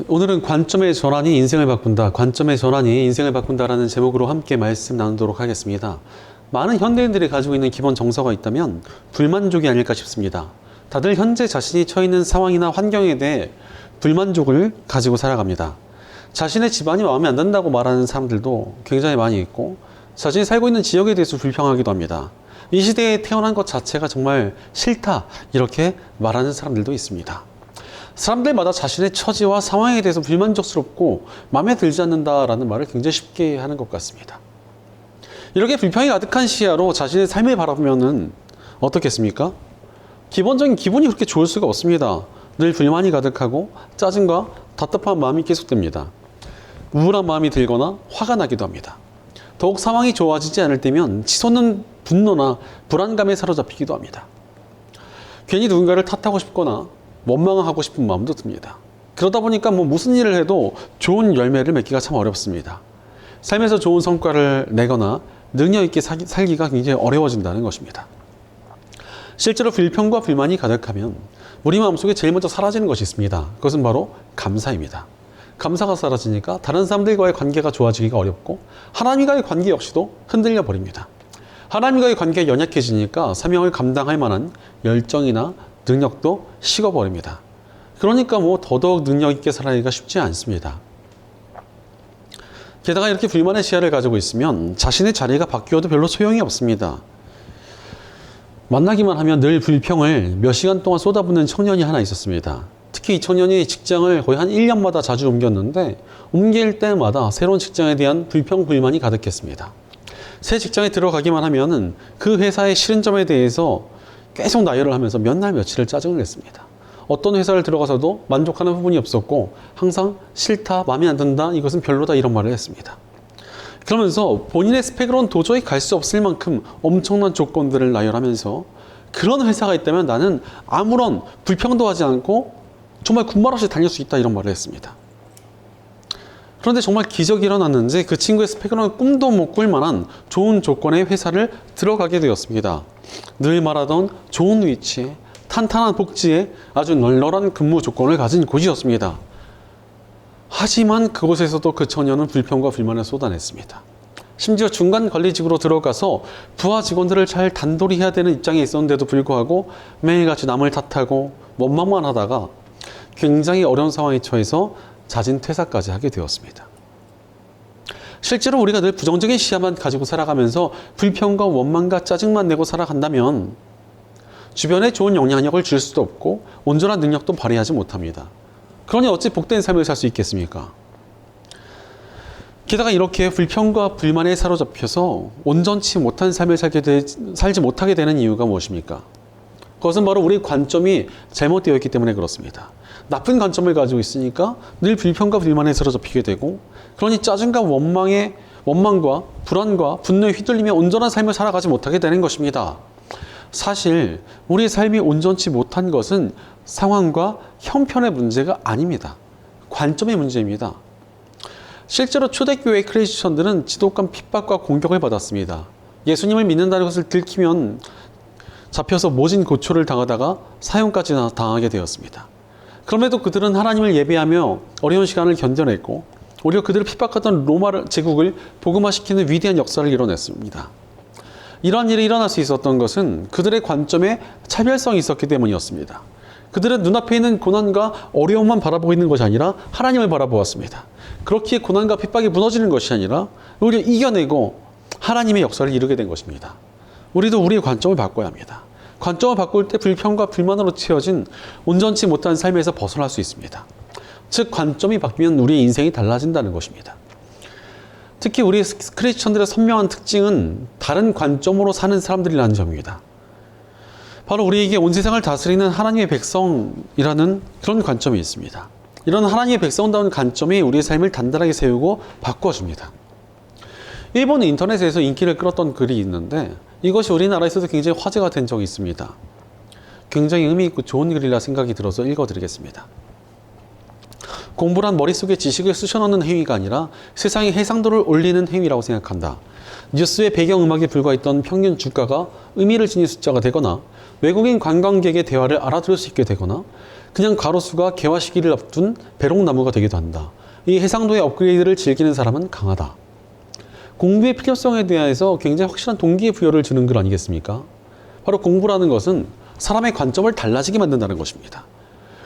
오늘은 관점의 전환이 인생을 바꾼다. 관점의 전환이 인생을 바꾼다라는 제목으로 함께 말씀 나누도록 하겠습니다. 많은 현대인들이 가지고 있는 기본 정서가 있다면 불만족이 아닐까 싶습니다. 다들 현재 자신이 처해 있는 상황이나 환경에 대해 불만족을 가지고 살아갑니다. 자신의 집안이 마음에 안 든다고 말하는 사람들도 굉장히 많이 있고, 자신이 살고 있는 지역에 대해서 불평하기도 합니다. 이 시대에 태어난 것 자체가 정말 싫다, 이렇게 말하는 사람들도 있습니다. 사람들마다 자신의 처지와 상황에 대해서 불만족스럽고 마음에 들지 않는다라는 말을 굉장히 쉽게 하는 것 같습니다. 이렇게 불평이 가득한 시야로 자신의 삶을 바라보면은 어떻겠습니까? 기본적인 기분이 그렇게 좋을 수가 없습니다. 늘 불만이 가득하고 짜증과 답답한 마음이 계속됩니다. 우울한 마음이 들거나 화가 나기도 합니다. 더욱 상황이 좋아지지 않을 때면 치솟는 분노나 불안감에 사로잡히기도 합니다. 괜히 누군가를 탓하고 싶거나 원망하고 싶은 마음도 듭니다. 그러다 보니까 무슨 일을 해도 좋은 열매를 맺기가 참 어렵습니다. 삶에서 좋은 성과를 내거나 능력 있게 살기가 굉장히 어려워진다는 것입니다. 실제로 불평과 불만이 가득하면 우리 마음속에 제일 먼저 사라지는 것이 있습니다. 그것은 바로 감사입니다. 감사가 사라지니까 다른 사람들과의 관계가 좋아지기가 어렵고, 하나님과의 관계 역시도 흔들려 버립니다. 하나님과의 관계가 연약해지니까 사명을 감당할 만한 열정이나 능력도 식어버립니다. 그러니까 더더욱 능력 있게 살아가기가 쉽지 않습니다. 게다가 이렇게 불만의 시야를 가지고 있으면 자신의 자리가 바뀌어도 별로 소용이 없습니다. 만나기만 하면 늘 불평을 몇 시간 동안 쏟아붓는 청년이 하나 있었습니다. 특히 이 청년이 직장을 거의 한 1년마다 자주 옮겼는데, 옮길 때마다 새로운 직장에 대한 불평, 불만이 가득했습니다. 새 직장에 들어가기만 하면은 그 회사의 싫은 점에 대해서 계속 나열을 하면서 몇 날 며칠을 짜증을 냈습니다. 어떤 회사를 들어가서도 만족하는 부분이 없었고, 항상 싫다, 마음에 안 든다, 이것은 별로다, 이런 말을 했습니다. 그러면서 본인의 스펙으로는 도저히 갈 수 없을 만큼 엄청난 조건들을 나열하면서, 그런 회사가 있다면 나는 아무런 불평도 하지 않고 정말 군말 없이 다닐 수 있다, 이런 말을 했습니다. 그런데 정말 기적이 일어났는지 그 친구의 스펙으로는 꿈도 못 꿀 만한 좋은 조건의 회사를 들어가게 되었습니다. 늘 말하던 좋은 위치에, 탄탄한 복지에 아주 널널한 근무 조건을 가진 곳이었습니다. 하지만 그곳에서도 그 청년은 불평과 불만을 쏟아냈습니다. 심지어 중간 관리직으로 들어가서 부하 직원들을 잘 단돌이 해야 되는 입장에 있었는데도 불구하고 매일같이 남을 탓하고 원망만 하다가 굉장히 어려운 상황에 처해서 자진 퇴사까지 하게 되었습니다. 실제로 우리가 늘 부정적인 시야만 가지고 살아가면서 불평과 원망과 짜증만 내고 살아간다면 주변에 좋은 영향력을 줄 수도 없고 온전한 능력도 발휘하지 못합니다. 그러니 어찌 복된 삶을 살 수 있겠습니까? 게다가 이렇게 불평과 불만에 사로잡혀서 온전치 못한 삶을 살지 못하게 되는 이유가 무엇입니까? 그것은 바로 우리 관점이 잘못되어 있기 때문에 그렇습니다. 나쁜 관점을 가지고 있으니까 늘 불평과 불만에 사로잡히게 되고, 그러니 짜증과 원망과 불안과 분노에 휘둘리며 온전한 삶을 살아가지 못하게 되는 것입니다. 사실 우리의 삶이 온전치 못한 것은 상황과 형편의 문제가 아닙니다. 관점의 문제입니다. 실제로 초대교회 크리스천들은 지독한 핍박과 공격을 받았습니다. 예수님을 믿는다는 것을 들키면 잡혀서 모진 고초를 당하다가 사형까지 당하게 되었습니다. 그럼에도 그들은 하나님을 예배하며 어려운 시간을 견뎌냈고, 오히려 그들을 핍박하던 로마 제국을 복음화시키는 위대한 역사를 이뤄냈습니다. 이러한 일이 일어날 수 있었던 것은 그들의 관점에 차별성이 있었기 때문이었습니다. 그들은 눈앞에 있는 고난과 어려움만 바라보고 있는 것이 아니라 하나님을 바라보았습니다. 그렇기에 고난과 핍박이 무너지는 것이 아니라 오히려 이겨내고 하나님의 역사를 이루게 된 것입니다. 우리도 우리의 관점을 바꿔야 합니다. 관점을 바꿀 때 불평과 불만으로 채워진 온전치 못한 삶에서 벗어날 수 있습니다. 즉, 관점이 바뀌면 우리의 인생이 달라진다는 것입니다. 특히 우리 크리스천들의 선명한 특징은 다른 관점으로 사는 사람들이라는 점입니다. 바로 우리에게 온 세상을 다스리는 하나님의 백성이라는 그런 관점이 있습니다. 이런 하나님의 백성다운 관점이 우리의 삶을 단단하게 세우고 바꿔줍니다. 일본 인터넷에서 인기를 끌었던 글이 있는데, 이것이 우리나라에서도 굉장히 화제가 된 적이 있습니다. 굉장히 의미 있고 좋은 글이라 생각이 들어서 읽어드리겠습니다. 공부란 머릿속에 지식을 쑤셔넣는 행위가 아니라 세상의 해상도를 올리는 행위라고 생각한다. 뉴스의 배경음악에 불과했던 평균 주가가 의미를 지닌 숫자가 되거나, 외국인 관광객의 대화를 알아들을 수 있게 되거나, 그냥 가로수가 개화 시기를 앞둔 배롱나무가 되기도 한다. 이 해상도의 업그레이드를 즐기는 사람은 강하다. 공부의 필요성에 대해서 굉장히 확실한 동기부여를 주는 글 아니겠습니까? 바로 공부라는 것은 사람의 관점을 달라지게 만든다는 것입니다.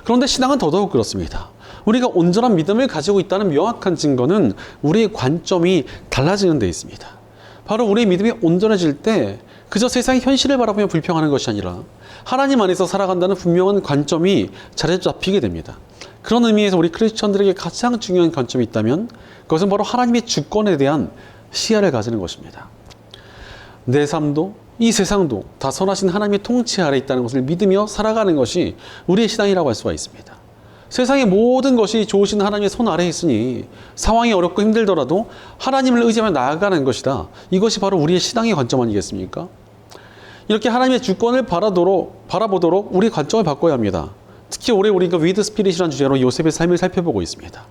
그런데 신앙은 더더욱 그렇습니다. 우리가 온전한 믿음을 가지고 있다는 명확한 증거는 우리의 관점이 달라지는 데 있습니다. 바로 우리의 믿음이 온전해질 때 그저 세상의 현실을 바라보며 불평하는 것이 아니라 하나님 안에서 살아간다는 분명한 관점이 자리 잡히게 됩니다. 그런 의미에서 우리 크리스천들에게 가장 중요한 관점이 있다면 그것은 바로 하나님의 주권에 대한 시야를 가지는 것입니다. 내 삶도 이 세상도 다 선하신 하나님의 통치 아래 있다는 것을 믿으며 살아가는 것이 우리의 신앙이라고 할 수가 있습니다. 세상의 모든 것이 좋으신 하나님의 손 아래에 있으니 상황이 어렵고 힘들더라도 하나님을 의지하며 나아가는 것이다. 이것이 바로 우리의 신앙의 관점 아니겠습니까? 이렇게 하나님의 주권을 바라보도록 우리 관점을 바꿔야 합니다. 특히 올해 우리가 With Spirit이라는 주제로 요셉의 삶을 살펴보고 있습니다.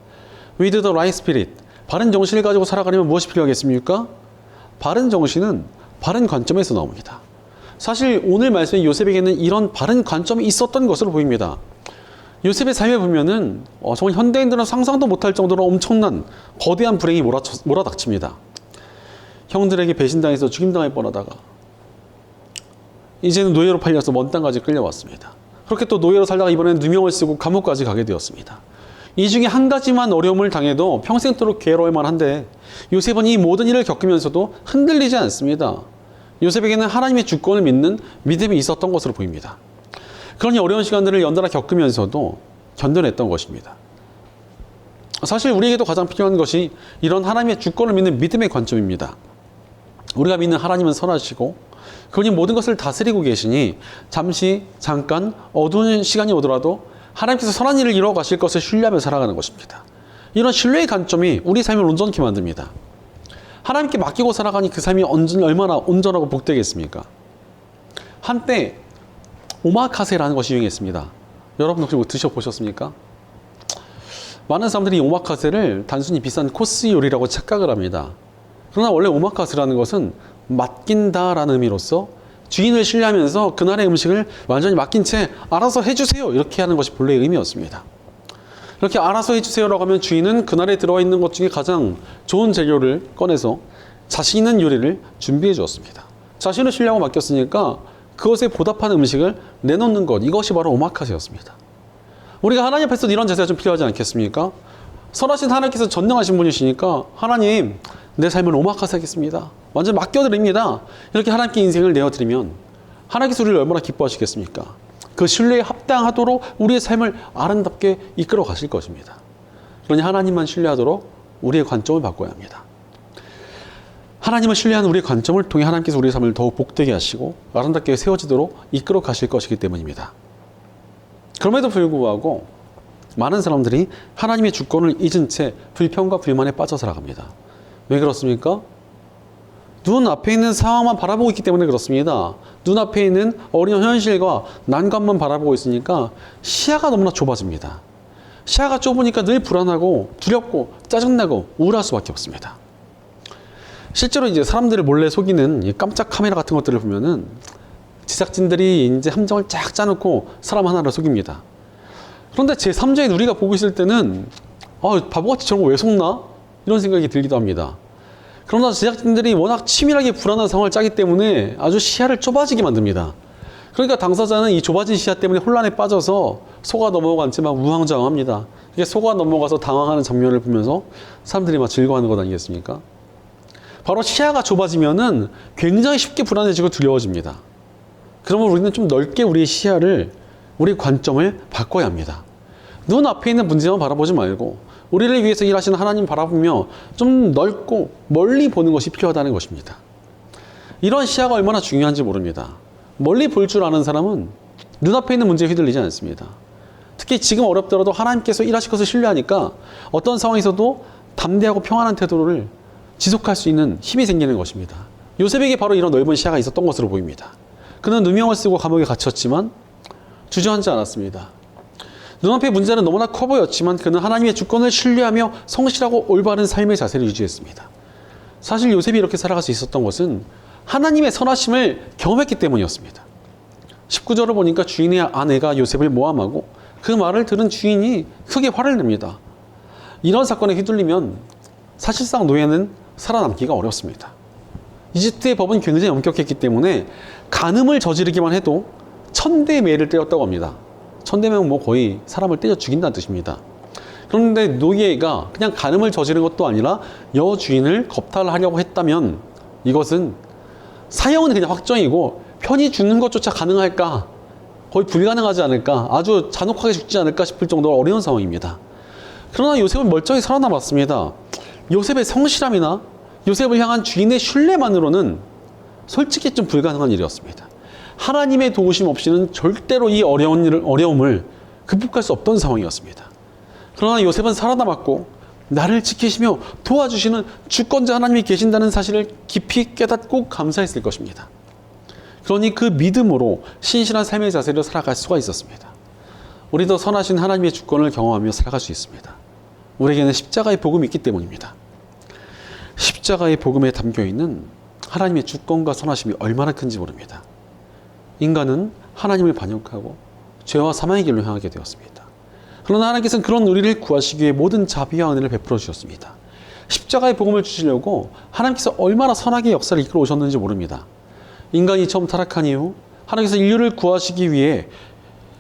With the right spirit, 바른 정신을 가지고 살아가려면 무엇이 필요하겠습니까? 바른 정신은 바른 관점에서 나옵니다. 사실 오늘 말씀의 요셉에게는 이런 바른 관점이 있었던 것으로 보입니다. 요셉의 삶을 보면은 정말 현대인들은 상상도 못할 정도로 엄청난 거대한 불행이 몰아닥칩니다. 형들에게 배신당해서 죽임당할 뻔하다가 이제는 노예로 팔려서 먼 땅까지 끌려왔습니다. 그렇게 또 노예로 살다가 이번에는 누명을 쓰고 감옥까지 가게 되었습니다. 이 중에 한 가지만 어려움을 당해도 평생토록 괴로울 만한데 요셉은 이 모든 일을 겪으면서도 흔들리지 않습니다. 요셉에게는 하나님의 주권을 믿는 믿음이 있었던 것으로 보입니다. 그러니 어려운 시간들을 연달아 겪으면서도 견뎌냈던 것입니다. 사실 우리에게도 가장 필요한 것이 이런 하나님의 주권을 믿는 믿음의 관점입니다. 우리가 믿는 하나님은 선하시고 그분이 모든 것을 다스리고 계시니 잠깐 어두운 시간이 오더라도 하나님께서 선한 일을 이루어 가실 것을 신뢰하며 살아가는 것입니다. 이런 신뢰의 관점이 우리 삶을 온전케 만듭니다. 하나님께 맡기고 살아가니 그 삶이 얼마나 온전하고 복되겠습니까? 한때 오마카세라는 것이 유행했습니다. 여러분 혹시 드셔보셨습니까? 많은 사람들이 오마카세를 단순히 비싼 코스 요리라고 착각을 합니다. 그러나 원래 오마카세라는 것은 맡긴다라는 의미로서 주인을 신뢰하면서 그날의 음식을 완전히 맡긴 채 알아서 해주세요 이렇게 하는 것이 본래의 의미였습니다. 이렇게 알아서 해주세요라고 하면 주인은 그날에 들어와 있는 것 중에 가장 좋은 재료를 꺼내서 자신 있는 요리를 준비해 주었습니다. 자신을 신뢰하고 맡겼으니까 그것에 보답하는 음식을 내놓는 것, 이것이 바로 오마카세였습니다. 우리가 하나님 앞에서 이런 제사가 좀 필요하지 않겠습니까? 선하신 하나님께서 전능하신 분이시니까 하나님 내 삶을 오마카세 하겠습니다. 완전 맡겨드립니다. 이렇게 하나님께 인생을 내어드리면 하나님께서 우리를 얼마나 기뻐하시겠습니까? 그 신뢰에 합당하도록 우리의 삶을 아름답게 이끌어 가실 것입니다. 그러니 하나님만 신뢰하도록 우리의 관점을 바꿔야 합니다. 하나님을 신뢰하는 우리의 관점을 통해 하나님께서 우리의 삶을 더욱 복되게 하시고 아름답게 세워지도록 이끌어 가실 것이기 때문입니다. 그럼에도 불구하고 많은 사람들이 하나님의 주권을 잊은 채 불평과 불만에 빠져 살아갑니다. 왜 그렇습니까? 눈앞에 있는 상황만 바라보고 있기 때문에 그렇습니다. 눈앞에 있는 어려운 현실과 난관만 바라보고 있으니까 시야가 너무나 좁아집니다. 시야가 좁으니까 늘 불안하고 두렵고 짜증나고 우울할 수밖에 없습니다. 실제로 이제 사람들을 몰래 속이는 이 깜짝 카메라 같은 것들을 보면은 제작진들이 이제 함정을 쫙 짜놓고 사람 하나를 속입니다. 그런데 제3자인 우리가 보고 있을 때는 바보같이 저런 거 왜 속나? 이런 생각이 들기도 합니다. 그러나 제작진들이 워낙 치밀하게 불안한 상황을 짜기 때문에 아주 시야를 좁아지게 만듭니다. 그러니까 당사자는 이 좁아진 시야 때문에 혼란에 빠져서 속아 넘어간 채 막 우왕좌왕합니다. 이게 속아 넘어가서 당황하는 장면을 보면서 사람들이 막 즐거워하는 것 아니겠습니까? 바로 시야가 좁아지면은 굉장히 쉽게 불안해지고 두려워집니다. 그러면 우리는 좀 넓게 우리의 시야를, 우리 관점을 바꿔야 합니다. 눈앞에 있는 문제만 바라보지 말고 우리를 위해서 일하시는 하나님 바라보며 좀 넓고 멀리 보는 것이 필요하다는 것입니다. 이런 시야가 얼마나 중요한지 모릅니다. 멀리 볼 줄 아는 사람은 눈앞에 있는 문제에 휘둘리지 않습니다. 특히 지금 어렵더라도 하나님께서 일하실 것을 신뢰하니까 어떤 상황에서도 담대하고 평안한 태도를 지속할 수 있는 힘이 생기는 것입니다. 요셉에게 바로 이런 넓은 시야가 있었던 것으로 보입니다. 그는 누명을 쓰고 감옥에 갇혔지만 주저앉지 않았습니다. 눈앞의 문제는 너무나 커 보였지만 그는 하나님의 주권을 신뢰하며 성실하고 올바른 삶의 자세를 유지했습니다. 사실 요셉이 이렇게 살아갈 수 있었던 것은 하나님의 선하심을 경험했기 때문이었습니다. 19절을 보니까 주인의 아내가 요셉을 모함하고 그 말을 들은 주인이 크게 화를 냅니다. 이런 사건에 휘둘리면 사실상 노예는 살아남기가 어렵습니다. 이집트의 법은 굉장히 엄격했기 때문에 간음을 저지르기만 해도 1000대 매를 때렸다고 합니다. 1000대면 뭐 거의 사람을 때려 죽인다는 뜻입니다. 그런데 노예가 그냥 간음을 저지른 것도 아니라 여주인을 겁탈하려고 했다면 이것은 사형은 그냥 확정이고 편히 죽는 것조차 가능할까? 거의 불가능하지 않을까? 아주 잔혹하게 죽지 않을까 싶을 정도로 어려운 상황입니다. 그러나 요셉은 멀쩡히 살아남았습니다. 요셉의 성실함이나 요셉을 향한 주인의 신뢰만으로는 솔직히 좀 불가능한 일이었습니다. 하나님의 도우심 없이는 절대로 이 어려움을 극복할 수 없던 상황이었습니다. 그러나 요셉은 살아남았고 나를 지키시며 도와주시는 주권자 하나님이 계신다는 사실을 깊이 깨닫고 감사했을 것입니다. 그러니 그 믿음으로 신실한 삶의 자세를 살아갈 수가 있었습니다. 우리도 선하신 하나님의 주권을 경험하며 살아갈 수 있습니다. 우리에게는 십자가의 복음이 있기 때문입니다. 십자가의 복음에 담겨있는 하나님의 주권과 선하심이 얼마나 큰지 모릅니다. 인간은 하나님을 반역하고 죄와 사망의 길로 향하게 되었습니다. 그러나 하나님께서는 그런 우리를 구하시기 위해 모든 자비와 은혜를 베풀어 주셨습니다. 십자가의 복음을 주시려고 하나님께서 얼마나 선하게 역사를 이끌어 오셨는지 모릅니다. 인간이 처음 타락한 이후 하나님께서 인류를 구하시기 위해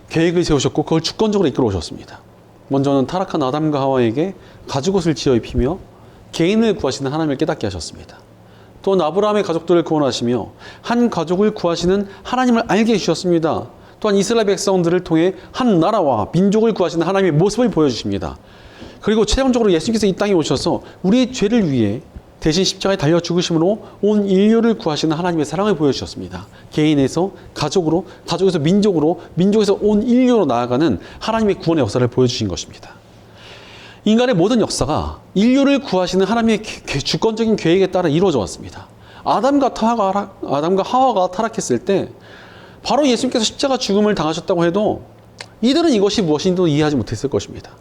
계획을 세우셨고 그걸 주권적으로 이끌어 오셨습니다. 먼저는 타락한 아담과 하와에게 가죽옷을 지어 입히며 개인을 구하시는 하나님을 깨닫게 하셨습니다. 또 아브라함의 가족들을 구원하시며 한 가족을 구하시는 하나님을 알게 해주셨습니다. 또한 이스라엘 백성들을 통해 한 나라와 민족을 구하시는 하나님의 모습을 보여주십니다. 그리고 최종적으로 예수님께서 이 땅에 오셔서 우리의 죄를 위해 대신 십자가에 달려 죽으심으로 온 인류를 구하시는 하나님의 사랑을 보여주셨습니다. 개인에서 가족으로, 가족에서 민족으로, 민족에서 온 인류로 나아가는 하나님의 구원의 역사를 보여주신 것입니다. 인간의 모든 역사가 인류를 구하시는 하나님의 주권적인 계획에 따라 이루어져 왔습니다. 아담과 하와가 타락했을 때 바로 예수님께서 십자가 죽음을 당하셨다고 해도 이들은 이것이 무엇인지도 이해하지 못했을 것입니다.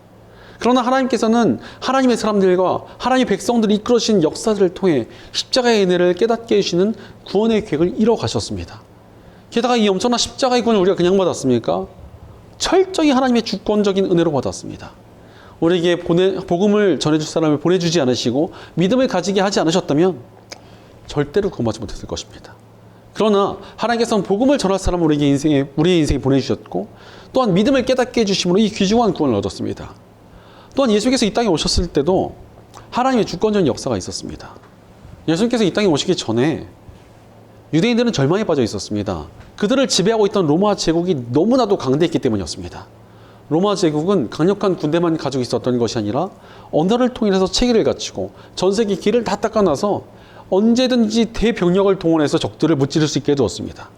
그러나 하나님께서는 하나님의 사람들과 하나님의 백성들이 이끌어주신 역사들을 통해 십자가의 은혜를 깨닫게 해주시는 구원의 계획을 이뤄 가셨습니다. 게다가 이 엄청난 십자가의 구원을 우리가 그냥 받았습니까? 철저히 하나님의 주권적인 은혜로 받았습니다. 우리에게 복음을 전해줄 사람을 보내주지 않으시고 믿음을 가지게 하지 않으셨다면 절대로 구원받지 못했을 것입니다. 그러나 하나님께서는 복음을 전할 사람을 우리의 인생에 보내주셨고 또한 믿음을 깨닫게 해주심으로 이 귀중한 구원을 얻었습니다. 또한 예수님께서 이 땅에 오셨을 때도 하나님의 주권적인 역사가 있었습니다. 예수님께서 이 땅에 오시기 전에 유대인들은 절망에 빠져 있었습니다. 그들을 지배하고 있던 로마 제국이 너무나도 강대했기 때문이었습니다. 로마 제국은 강력한 군대만 가지고 있었던 것이 아니라 언어를 통해서 체계를 갖추고 전 세계 길을 다 닦아놔서 언제든지 대병력을 동원해서 적들을 무찌를 수 있게 해두었습니다.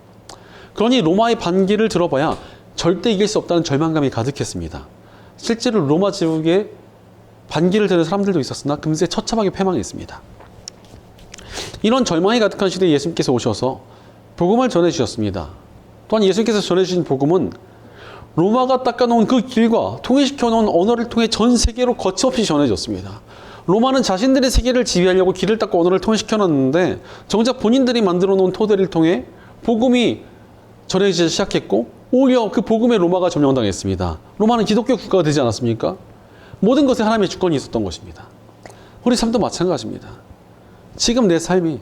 그러니 로마의 반기를 들어봐야 절대 이길 수 없다는 절망감이 가득했습니다. 실제로 로마 제국에 반기를 드는 사람들도 있었으나 금세 처참하게 패망했습니다. 이런 절망이 가득한 시대에 예수님께서 오셔서 복음을 전해주셨습니다. 또한 예수님께서 전해주신 복음은 로마가 닦아놓은 그 길과 통일시켜놓은 언어를 통해 전 세계로 거침없이 전해졌습니다. 로마는 자신들의 세계를 지배하려고 길을 닦고 언어를 통일시켜놨는데 정작 본인들이 만들어놓은 토대를 통해 복음이 전해지기 시작했고 오히려 그 복음에 로마가 점령당했습니다. 로마는 기독교 국가가 되지 않았습니까? 모든 것에 하나님의 주권이 있었던 것입니다. 우리 삶도 마찬가지입니다. 지금 내 삶이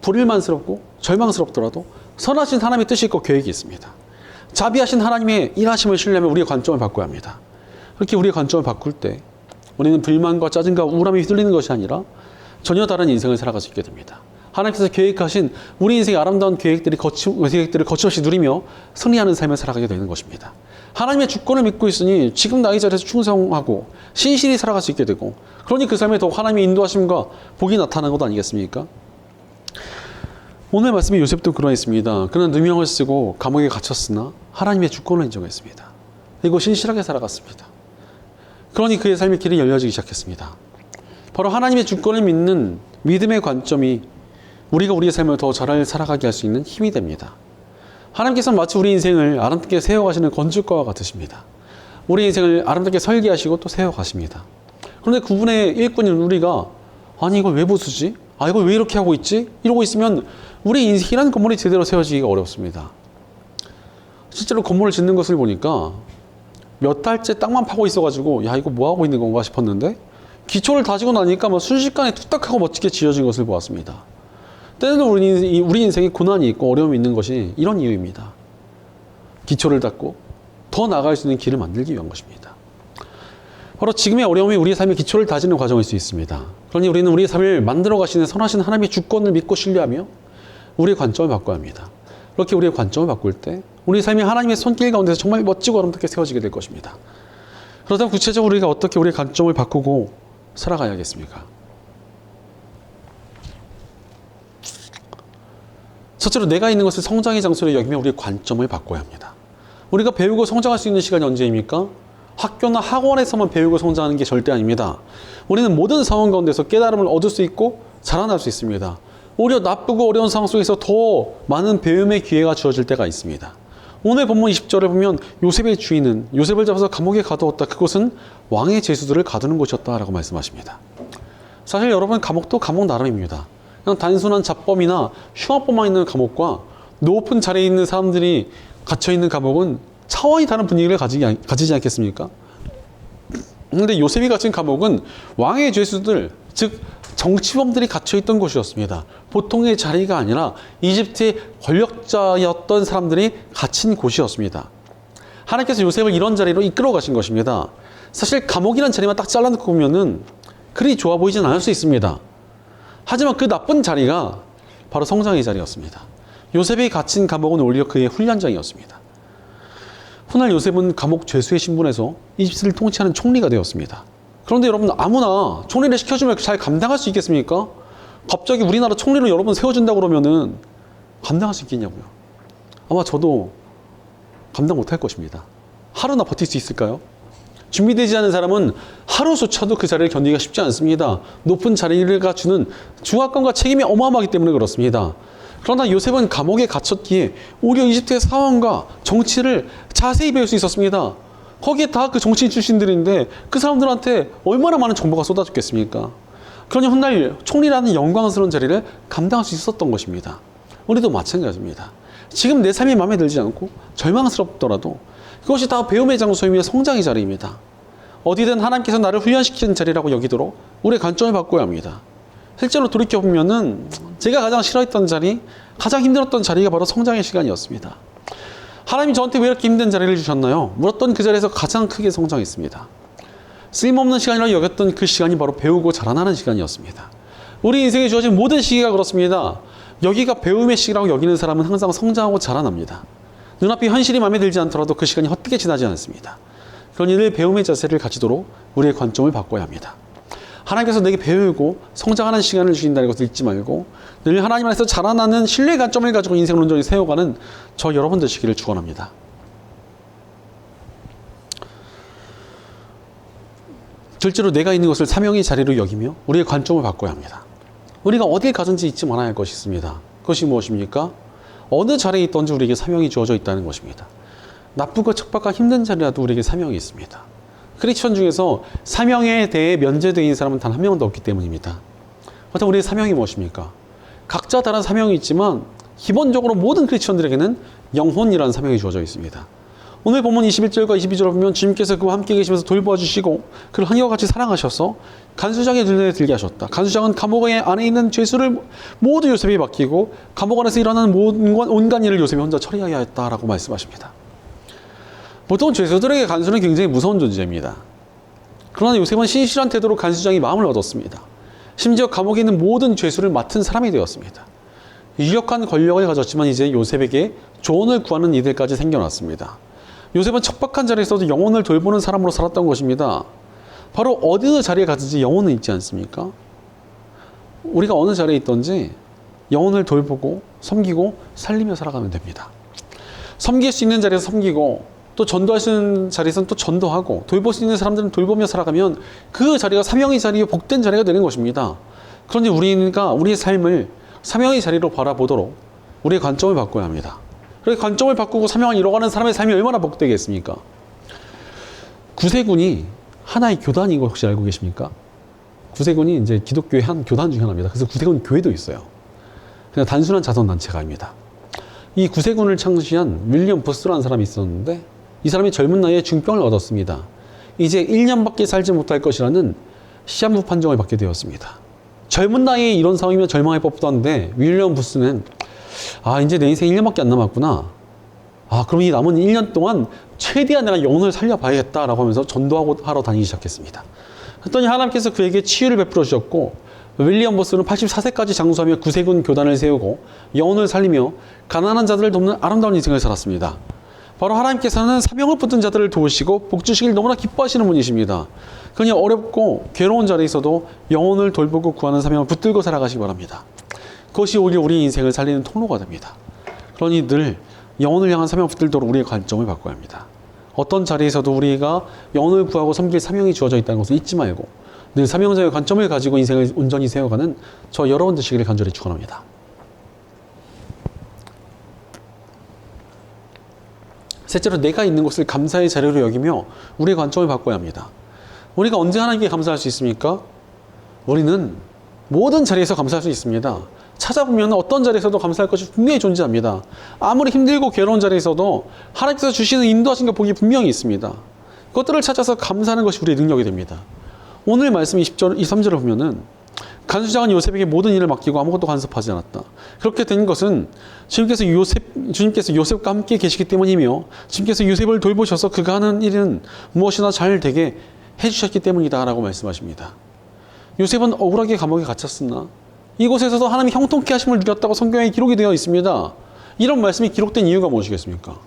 불일만스럽고 절망스럽더라도 선하신 하나님의 뜻이 있고 계획이 있습니다. 자비하신 하나님의 일하심을 신뢰하며 우리의 관점을 바꿔야 합니다. 그렇게 우리의 관점을 바꿀 때 우리는 불만과 짜증과 우울함에 휘둘리는 것이 아니라 전혀 다른 인생을 살아갈 수 있게 됩니다. 하나님께서 계획하신 우리 인생의 아름다운 계획들을 거침없이 누리며 승리하는 삶을 살아가게 되는 것입니다. 하나님의 주권을 믿고 있으니 지금 나이 자리에서 충성하고 신실히 살아갈 수 있게 되고 그러니 그 삶에 더욱 하나님의 인도하심과 복이 나타나는 것 아니겠습니까? 오늘 말씀의 요셉도 그러했습니다. 그는 누명을 쓰고 감옥에 갇혔으나 하나님의 주권을 인정했습니다. 그리고 신실하게 살아갔습니다. 그러니 그의 삶의 길이 열려지기 시작했습니다. 바로 하나님의 주권을 믿는 믿음의 관점이 우리가 우리의 삶을 더 잘 살아가게 할 수 있는 힘이 됩니다. 하나님께서는 마치 우리 인생을 아름답게 세워가시는 건축가와 같으십니다. 우리 인생을 아름답게 설계하시고 또 세워가십니다. 그런데 그분의 일꾼인 우리가 아니 이걸 왜 부수지? 아 이걸 왜 이렇게 하고 있지? 이러고 있으면 우리 인생이라는 건물이 제대로 세워지기가 어렵습니다. 실제로 건물을 짓는 것을 보니까 몇 달째 땅만 파고 있어가지고 야 이거 뭐 하고 있는 건가 싶었는데 기초를 다지고 나니까 뭐 순식간에 뚝딱하고 멋지게 지어진 것을 보았습니다. 때로는 우리 인생에 고난이 있고 어려움이 있는 것이 이런 이유입니다. 기초를 닦고 더 나아갈 수 있는 길을 만들기 위한 것입니다. 바로 지금의 어려움이 우리의 삶의 기초를 다지는 과정일 수 있습니다. 그러니 우리는 우리의 삶을 만들어 가시는 선하신 하나님의 주권을 믿고 신뢰하며 우리의 관점을 바꿔야 합니다. 그렇게 우리의 관점을 바꿀 때 우리 삶이 하나님의 손길 가운데서 정말 멋지고 아름답게 세워지게 될 것입니다. 그렇다면 구체적으로 우리가 어떻게 우리의 관점을 바꾸고 살아가야겠습니까? 첫째로 내가 있는 것을 성장의 장소로 여기며 우리의 관점을 바꿔야 합니다. 우리가 배우고 성장할 수 있는 시간이 언제입니까? 학교나 학원에서만 배우고 성장하는 게 절대 아닙니다. 우리는 모든 상황 가운데서 깨달음을 얻을 수 있고 자라날 수 있습니다. 오히려 나쁘고 어려운 상황 속에서 더 많은 배움의 기회가 주어질 때가 있습니다. 오늘 본문 20절을 보면 요셉의 주인은 요셉을 잡아서 감옥에 가두었다. 그곳은 왕의 죄수들을 가두는 곳이었다라고 말씀하십니다. 사실 여러분 감옥도 감옥 나름입니다. 그냥 단순한 잡범이나 흉악범만 있는 감옥과 높은 자리에 있는 사람들이 갇혀있는 감옥은 차원이 다른 분위기를 가지지 않겠습니까? 그런데 요셉이 갇힌 감옥은 왕의 죄수들, 즉 정치범들이 갇혀있던 곳이었습니다. 보통의 자리가 아니라 이집트의 권력자였던 사람들이 갇힌 곳이었습니다. 하나님께서 요셉을 이런 자리로 이끌어 가신 것입니다. 사실 감옥이라는 자리만 딱 잘라놓고 보면은 그리 좋아 보이진 않을 수 있습니다. 하지만 그 나쁜 자리가 바로 성장의 자리였습니다. 요셉이 갇힌 감옥은 오히려 그의 훈련장이었습니다. 훗날 요셉은 감옥 죄수의 신분에서 이집트를 통치하는 총리가 되었습니다. 그런데 여러분 아무나 총리를 시켜주면 잘 감당할 수 있겠습니까? 갑자기 우리나라 총리로 여러분 세워준다고 그러면은 감당할 수 있겠냐고요. 아마 저도 감당 못할 것입니다. 하루나 버틸 수 있을까요? 준비되지 않은 사람은 하루조차도 그 자리를 견디기가 쉽지 않습니다. 높은 자리가 주는 중압감과 책임이 어마어마하기 때문에 그렇습니다. 그러나 요셉은 감옥에 갇혔기에 오히려 이집트의 상황과 정치를 자세히 배울 수 있었습니다. 거기에 다 그 정치인 출신들인데 그 사람들한테 얼마나 많은 정보가 쏟아졌겠습니까? 그러니 훗날 총리라는 영광스러운 자리를 감당할 수 있었던 것입니다. 우리도 마찬가지입니다. 지금 내 삶이 마음에 들지 않고 절망스럽더라도 그것이 다 배움의 장소이며 성장의 자리입니다. 어디든 하나님께서 나를 훈련시키는 자리라고 여기도록 우리의 관점을 바꿔야 합니다. 실제로 돌이켜보면은 제가 가장 싫어했던 자리, 가장 힘들었던 자리가 바로 성장의 시간이었습니다. 하나님이 저한테 왜 이렇게 힘든 자리를 주셨나요? 물었던 그 자리에서 가장 크게 성장했습니다. 쓸모없는 시간이라고 여겼던 그 시간이 바로 배우고 자라나는 시간이었습니다. 우리 인생에 주어진 모든 시기가 그렇습니다. 여기가 배움의 시기라고 여기는 사람은 항상 성장하고 자라납니다. 눈앞이 현실이 마음에 들지 않더라도 그 시간이 헛되게 지나지 않습니다. 그러니 늘 배움의 자세를 가지도록 우리의 관점을 바꿔야 합니다. 하나님께서 내게 배우고 성장하는 시간을 주신다는 것을 잊지 말고 늘 하나님 안에서 자라나는 신뢰의 관점을 가지고 인생을 온전히 세워가는 저 여러분 되시기를 축원합니다. 실제로 내가 있는 것을 사명의 자리로 여기며 우리의 관점을 바꿔야 합니다. 우리가 어디에 가든지 잊지 말아야 할 것이 있습니다. 그것이 무엇입니까? 어느 자리에 있든지 우리에게 사명이 주어져 있다는 것입니다. 나쁘고 척박한 힘든 자리라도 우리에게 사명이 있습니다. 크리스천 중에서 사명에 대해 면제되어 있는 사람은 단 한 명도 없기 때문입니다. 그렇다면 우리의 사명이 무엇입니까? 각자 다른 사명이 있지만 기본적으로 모든 크리스천들에게는 영혼이라는 사명이 주어져 있습니다. 오늘 본문 21절과 22절을 보면 주님께서 그와 함께 계시면서 돌보아주시고 그를 한결 같이 사랑하셔서 간수장의 눈에 들게 하셨다. 간수장은 감옥 안에 있는 죄수를 모두 요셉이 맡기고 감옥 안에서 일어나는 온갖 일을 요셉이 혼자 처리하게 하였다라고 말씀하십니다. 보통 죄수들에게 간수는 굉장히 무서운 존재입니다. 그러나 요셉은 신실한 태도로 간수장이 마음을 얻었습니다. 심지어 감옥에 있는 모든 죄수를 맡은 사람이 되었습니다. 유력한 권력을 가졌지만 이제 요셉에게 조언을 구하는 이들까지 생겨났습니다. 요셉은 척박한 자리에서도 영혼을 돌보는 사람으로 살았던 것입니다. 바로 어느 자리에 가든지 영혼은 있지 않습니까? 우리가 어느 자리에 있든지 영혼을 돌보고 섬기고 살리며 살아가면 됩니다. 섬길 수 있는 자리에서 섬기고 또 전도할 수 있는 자리에서는 또 전도하고 돌볼 수 있는 사람들은 돌보며 살아가면 그 자리가 사명의 자리요 복된 자리가 되는 것입니다. 그런데 우리가 우리의 삶을 사명의 자리로 바라보도록 우리의 관점을 바꿔야 합니다. 그렇게 관점을 바꾸고 사명을 이뤄가는 사람의 삶이 얼마나 복되겠습니까? 구세군이 하나의 교단인 거 혹시 알고 계십니까? 구세군이 이제 기독교의 한 교단 중에 하나입니다. 그래서 구세군 교회도 있어요. 그냥 단순한 자선단체가 아닙니다. 이 구세군을 창시한 윌리엄 부스라는 사람이 있었는데 이 사람이 젊은 나이에 중병을 얻었습니다. 이제 1년밖에 살지 못할 것이라는 시한부 판정을 받게 되었습니다. 젊은 나이에 이런 상황이면 절망할 법도 한데 윌리엄 부스는 이제 내 인생 1년밖에 안 남았구나. 그럼 이 남은 1년 동안 최대한 내가 영혼을 살려봐야겠다라고 하면서 전도하러 다니기 시작했습니다. 그랬더니 하나님께서 그에게 치유를 베풀어 주셨고, 윌리엄 부스는 84세까지 장수하며 구세군 교단을 세우고 영혼을 살리며 가난한 자들을 돕는 아름다운 인생을 살았습니다. 바로 하나님께서는 사명을 붙든 자들을 도우시고 복 주시길 너무나 기뻐하시는 분이십니다. 그냥 어렵고 괴로운 자리에 있어도 영혼을 돌보고 구하는 사명을 붙들고 살아가시기 바랍니다. 그것이 오히려 우리 인생을 살리는 통로가 됩니다. 그러니 늘 영혼을 향한 사명을 붙들도록 우리의 관점을 바꿔야 합니다. 어떤 자리에서도 우리가 영혼을 구하고 섬길 사명이 주어져 있다는 것을 잊지 말고 늘 사명자의 관점을 가지고 인생을 온전히 세워가는 저 여러분 되시기를 간절히 축원합니다. 셋째로 내가 있는 곳을 감사의 자리로 여기며 우리의 관점을 바꿔야 합니다. 우리가 언제 하나님께 감사할 수 있습니까? 우리는 모든 자리에서 감사할 수 있습니다. 찾아보면 어떤 자리에서도 감사할 것이 분명히 존재합니다. 아무리 힘들고 괴로운 자리에서도 하나님께서 주시는 인도하신 것 복이 분명히 있습니다. 그것들을 찾아서 감사하는 것이 우리의 능력이 됩니다. 오늘 말씀 23절을 보면은 간수장은 요셉에게 모든 일을 맡기고 아무것도 간섭하지 않았다. 그렇게 된 것은 주님께서 요셉과 함께 계시기 때문이며 주님께서 요셉을 돌보셔서 그가 하는 일은 무엇이나 잘 되게 해주셨기 때문이다 라고 말씀하십니다. 요셉은 억울하게 감옥에 갇혔으나 이곳에서도 하나님이 형통케 하심을 누렸다고 성경에 기록이 되어 있습니다. 이런 말씀이 기록된 이유가 무엇이겠습니까?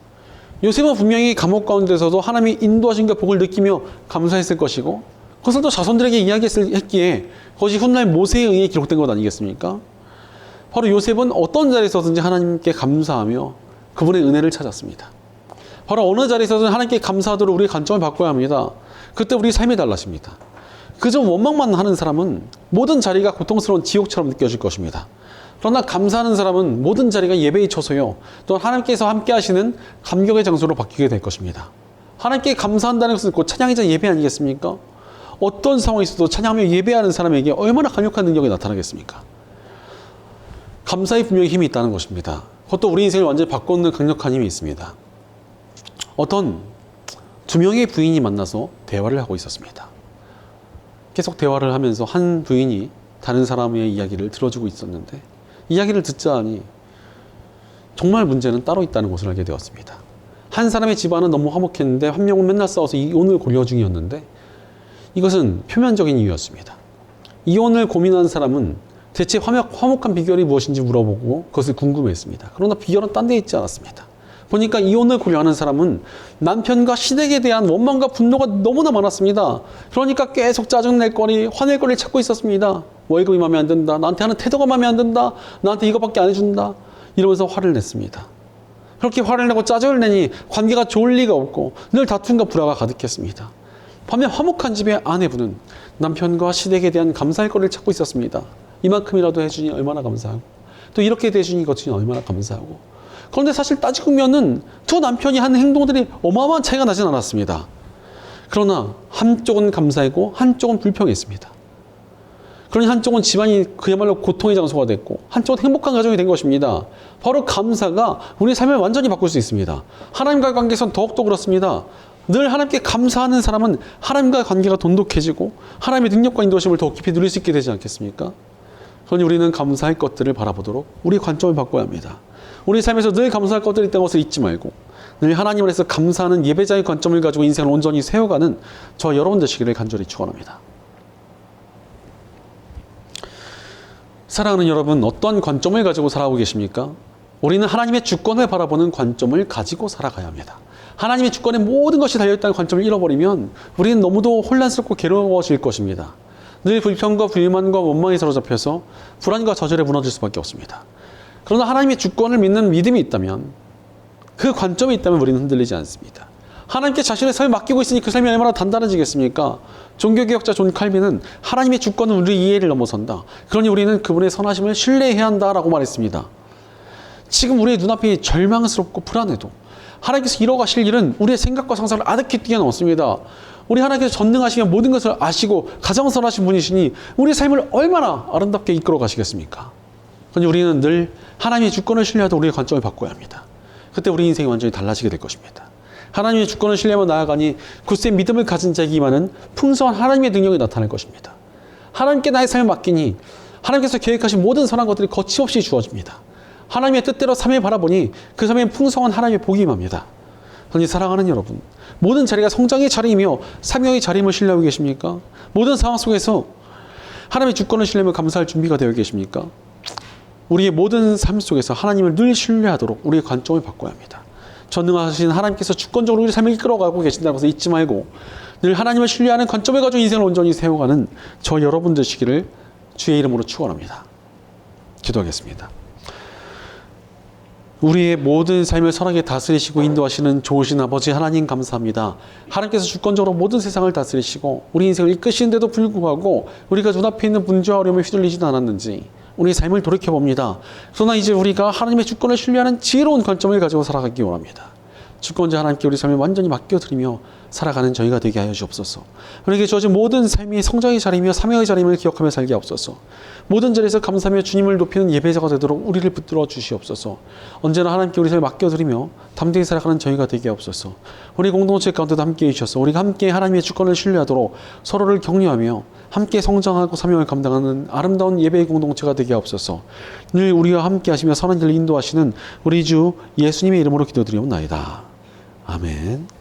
요셉은 분명히 감옥 가운데서도 하나님이 인도하신 것 복을 느끼며 감사했을 것이고 그것을 또 자손들에게 이야기했기에 그것이 훗날 모세에 의해 기록된 것 아니겠습니까? 바로 요셉은 어떤 자리에서든지 하나님께 감사하며 그분의 은혜를 찾았습니다. 바로 어느 자리에서든 하나님께 감사하도록 우리의 관점을 바꿔야 합니다. 그때 우리 삶이 달라집니다. 그저 원망만 하는 사람은 모든 자리가 고통스러운 지옥처럼 느껴질 것입니다. 그러나 감사하는 사람은 모든 자리가 예배의 처소요, 또 하나님께서 함께 하시는 감격의 장소로 바뀌게 될 것입니다. 하나님께 감사한다는 것은 곧 찬양이자 예배 아니겠습니까? 어떤 상황에서도 찬양하며 예배하는 사람에게 얼마나 강력한 능력이 나타나겠습니까? 감사에 분명히 힘이 있다는 것입니다. 그것도 우리 인생을 완전히 바꾸는 강력한 힘이 있습니다. 어떤 두 명의 부인이 만나서 대화를 하고 있었습니다. 계속 대화를 하면서 한 부인이 다른 사람의 이야기를 들어주고 있었는데 이야기를 듣자 하니 정말 문제는 따로 있다는 것을 알게 되었습니다. 한 사람의 집안은 너무 화목했는데 한 명은 맨날 싸워서 이혼을 고려 중이었는데 이것은 표면적인 이유였습니다. 이혼을 고민하는 사람은 대체 화목한 비결이 무엇인지 물어보고 그것을 궁금해했습니다. 그러나 비결은 딴 데 있지 않았습니다. 보니까 이혼을 고려하는 사람은 남편과 시댁에 대한 원망과 분노가 너무나 많았습니다. 그러니까 계속 짜증낼 거리, 화낼 거리를 찾고 있었습니다. 월급이 마음에 안 든다. 나한테 하는 태도가 마음에 안 든다. 나한테 이거밖에 안 해준다. 이러면서 화를 냈습니다. 그렇게 화를 내고 짜증을 내니 관계가 좋을 리가 없고 늘 다툼과 불화가 가득했습니다. 반면 화목한 집의 아내분은 남편과 시댁에 대한 감사할 거리를 찾고 있었습니다. 이만큼이라도 해주니 얼마나 감사하고 또 이렇게 대해주니 이것이 얼마나 감사하고. 그런데 사실 따지고 보면은 두 남편이 하는 행동들이 어마어마한 차이가 나진 않았습니다. 그러나 한쪽은 감사했고 한쪽은 불평했습니다. 그러니 한쪽은 집안이 그야말로 고통의 장소가 됐고 한쪽은 행복한 가정이 된 것입니다. 바로 감사가 우리의 삶을 완전히 바꿀 수 있습니다. 하나님과의 관계에서는 더욱더 그렇습니다. 늘 하나님께 감사하는 사람은 하나님과의 관계가 돈독해지고 하나님의 능력과 인도심을 더 깊이 누릴 수 있게 되지 않겠습니까? 그러니 우리는 감사할 것들을 바라보도록 우리 관점을 바꿔야 합니다. 우리 삶에서 늘 감사할 것들이 있다는 것을 잊지 말고 늘 하나님 안에서 감사하는 예배자의 관점을 가지고 인생을 온전히 세워가는 저 여러분 되시기를 간절히 축원합니다. 사랑하는 여러분, 어떤 관점을 가지고 살아오고 계십니까? 우리는 하나님의 주권을 바라보는 관점을 가지고 살아가야 합니다. 하나님의 주권에 모든 것이 달려있다는 관점을 잃어버리면 우리는 너무도 혼란스럽고 괴로워질 것입니다. 늘 불평과 불만과 원망에 사로잡혀서 불안과 저절에 무너질 수밖에 없습니다. 그러나 하나님의 주권을 믿는 믿음이 있다면, 그 관점이 있다면 우리는 흔들리지 않습니다. 하나님께 자신의 삶을 맡기고 있으니 그 삶이 얼마나 단단해지겠습니까? 종교개혁자 존 칼빈은 하나님의 주권은 우리 이해를 넘어선다. 그러니 우리는 그분의 선하심을 신뢰해야 한다라고 말했습니다. 지금 우리의 눈앞이 절망스럽고 불안해도 하나님께서 이뤄가실 일은 우리의 생각과 상상을 아득히 뛰어넘습니다. 우리 하나님께서 전능하시며 모든 것을 아시고 가장 선하신 분이시니 우리의 삶을 얼마나 아름답게 이끌어 가시겠습니까? 그러니 우리는 늘 하나님의 주권을 신뢰하도록 우리의 관점을 바꿔야 합니다. 그때 우리 인생이 완전히 달라지게 될 것입니다. 하나님의 주권을 신뢰하며 나아가니 굳세 믿음을 가진 자에게만은 풍성한 하나님의 능력이 나타날 것입니다. 하나님께 나의 삶을 맡기니 하나님께서 계획하신 모든 선한 것들이 거침없이 주어집니다. 하나님의 뜻대로 삶을 바라보니 그 삶에 풍성한 하나님의 복이 임합니다. 그러니 사랑하는 여러분, 모든 자리가 성장의 자리이며 사명의 자리임을 신뢰하고 계십니까? 모든 상황 속에서 하나님의 주권을 신뢰하며 감사할 준비가 되어 계십니까? 우리의 모든 삶 속에서 하나님을 늘 신뢰하도록 우리의 관점을 바꿔야 합니다. 전능하신 하나님께서 주권적으로 우리 삶을 이끌어가고 계신다는 것을 잊지 말고 늘 하나님을 신뢰하는 관점을 가지고 인생을 온전히 세워가는 저 여러분 되시기를 주의 이름으로 축원합니다. 기도하겠습니다. 우리의 모든 삶을 선하게 다스리시고 인도하시는 좋으신 아버지 하나님 감사합니다. 하나님께서 주권적으로 모든 세상을 다스리시고 우리 인생을 이끄시는데도 불구하고 우리가 눈앞에 있는 문제와 어려움에 휘둘리지도 않았는지 우리 삶을 돌이켜봅니다. 그러나 이제 우리가 하나님의 주권을 신뢰하는 지혜로운 관점을 가지고 살아가기 원합니다. 주권자 하나님께 우리 삶을 완전히 맡겨드리며 살아가는 저희가 되게 하여 주옵소서. 우리에게 주어진 모든 삶이 성장의 자리이며 사명의 자리임을 기억하며 살게 하옵소서. 모든 자리에서 감사하며 주님을 높이는 예배자가 되도록 우리를 붙들어 주시옵소서. 언제나 하나님께 우리 삶을 맡겨드리며 담대히 살아가는 저희가 되게 하옵소서. 우리 공동체 가운데도 함께해 주셔서 우리가 함께 하나님의 주권을 신뢰하도록 서로를 격려하며 함께 성장하고 사명을 감당하는 아름다운 예배의 공동체가 되게 하옵소서. 늘 우리와 함께 하시며 선한 길을 인도하시는 우리 주 예수님의 이름으로 기도드리옵나이다. 아멘.